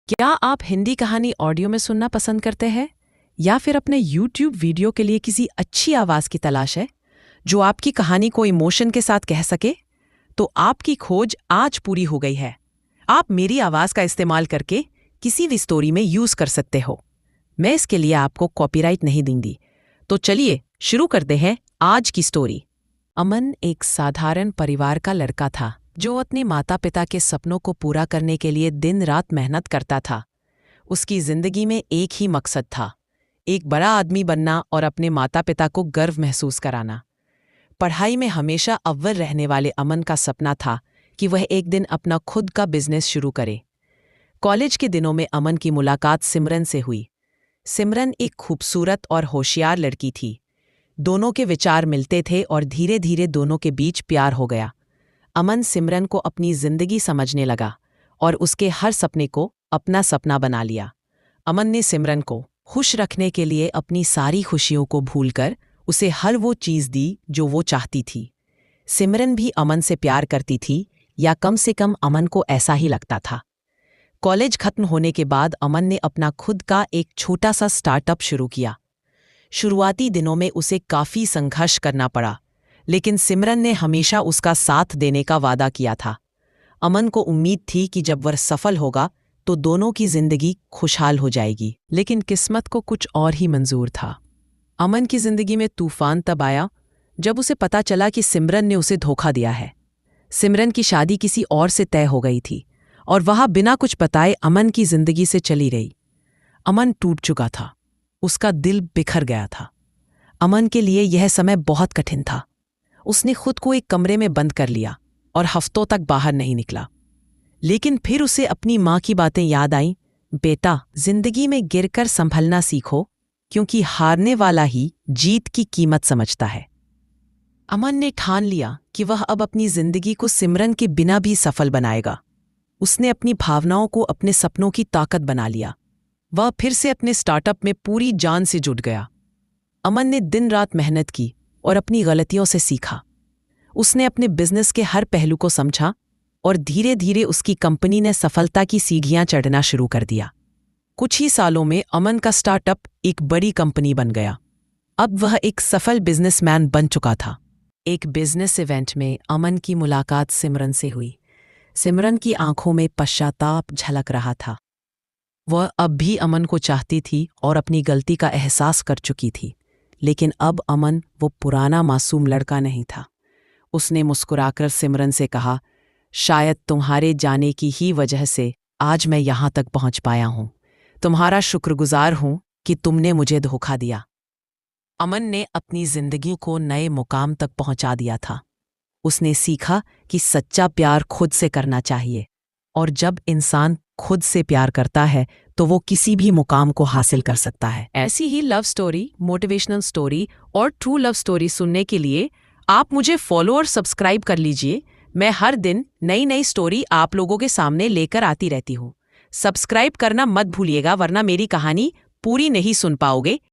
क्या आप हिंदी कहानी ऑडियो में सुनना पसंद करते हैं या फिर अपने YouTube वीडियो के लिए किसी अच्छी आवाज की तलाश है जो आपकी कहानी को इमोशन के साथ कह सके? तो आपकी खोज आज पूरी हो गई है। आप मेरी आवाज का इस्तेमाल करके किसी भी स्टोरी में यूज कर सकते हो। मैं इसके लिए आपको कॉपीराइट नहीं दूंगी। तो चलिए शुरू करते हैं आज की स्टोरी। अमन एक साधारण परिवार का लड़का था जो अपने माता पिता के सपनों को पूरा करने के लिए दिन रात मेहनत करता था। उसकी जिंदगी में एक ही मकसद था, एक बड़ा आदमी बनना और अपने माता पिता को गर्व महसूस कराना। पढ़ाई में हमेशा अव्वल रहने वाले अमन का सपना था कि वह एक दिन अपना खुद का बिजनेस शुरू करे। कॉलेज के दिनों में अमन की मुलाकात सिमरन से हुई। सिमरन एक खूबसूरत और होशियार लड़की थी। दोनों के विचार मिलते थे और धीरे धीरे दोनों के बीच प्यार हो गया। अमन सिमरन को अपनी जिंदगी समझने लगा और उसके हर सपने को अपना सपना बना लिया। अमन ने सिमरन को खुश रखने के लिए अपनी सारी खुशियों को भूलकर उसे हर वो चीज़ दी जो वो चाहती थी। सिमरन भी अमन से प्यार करती थी, या कम से कम अमन को ऐसा ही लगता था। कॉलेज खत्म होने के बाद अमन ने अपना खुद का एक छोटा सा स्टार्टअप शुरू किया। शुरुआती दिनों में उसे काफ़ी संघर्ष करना पड़ा, लेकिन सिमरन ने हमेशा उसका साथ देने का वादा किया था। अमन को उम्मीद थी कि जब वह सफल होगा तो दोनों की जिंदगी खुशहाल हो जाएगी, लेकिन किस्मत को कुछ और ही मंजूर था। अमन की जिंदगी में तूफान तब आया जब उसे पता चला कि सिमरन ने उसे धोखा दिया है। सिमरन की शादी किसी और से तय हो गई थी और वह बिना कुछ बताए अमन की जिंदगी से चली गई। अमन टूट चुका था, उसका दिल बिखर गया था। अमन के लिए यह समय बहुत कठिन था। उसने खुद को एक कमरे में बंद कर लिया और हफ्तों तक बाहर नहीं निकला। लेकिन फिर उसे अपनी माँ की बातें याद आईं। बेटा, जिंदगी में गिरकर संभलना सीखो, क्योंकि हारने वाला ही जीत की कीमत समझता है। अमन ने ठान लिया कि वह अब अपनी जिंदगी को सिमरन के बिना भी सफल बनाएगा। उसने अपनी भावनाओं को अपने सपनों की ताकत बना लिया। वह फिर से अपने स्टार्टअप में पूरी जान से जुट गया। अमन ने दिन रात मेहनत की और अपनी गलतियों से सीखा। उसने अपने बिजनेस के हर पहलू को समझा और धीरे धीरे उसकी कंपनी ने सफलता की सीढ़ियां चढ़ना शुरू कर दिया। कुछ ही सालों में अमन का स्टार्टअप एक बड़ी कंपनी बन गया। अब वह एक सफल बिजनेसमैन बन चुका था। एक बिजनेस इवेंट में अमन की मुलाकात सिमरन से हुई। सिमरन की आंखों में पश्चाताप झलक रहा था। वह अब भी अमन को चाहती थी और अपनी गलती का एहसास कर चुकी थी, लेकिन अब अमन वो पुराना मासूम लड़का नहीं था। उसने मुस्कुराकर सिमरन से कहा, शायद तुम्हारे जाने की ही वजह से आज मैं यहाँ तक पहुँच पाया हूँ। तुम्हारा शुक्रगुजार हूँ कि तुमने मुझे धोखा दिया। अमन ने अपनी जिंदगी को नए मुकाम तक पहुँचा दिया था। उसने सीखा कि सच्चा प्यार खुद से करना चाहिए, और जब इंसान खुद से प्यार करता है तो वो किसी भी मुकाम को हासिल कर सकता है। ऐसी ही लव स्टोरी, मोटिवेशनल स्टोरी और ट्रू लव स्टोरी सुनने के लिए आप मुझे फॉलो और सब्सक्राइब कर लीजिए। मैं हर दिन नई नई स्टोरी आप लोगों के सामने लेकर आती रहती हूँ। सब्सक्राइब करना मत भूलिएगा, वरना मेरी कहानी पूरी नहीं सुन पाओगे।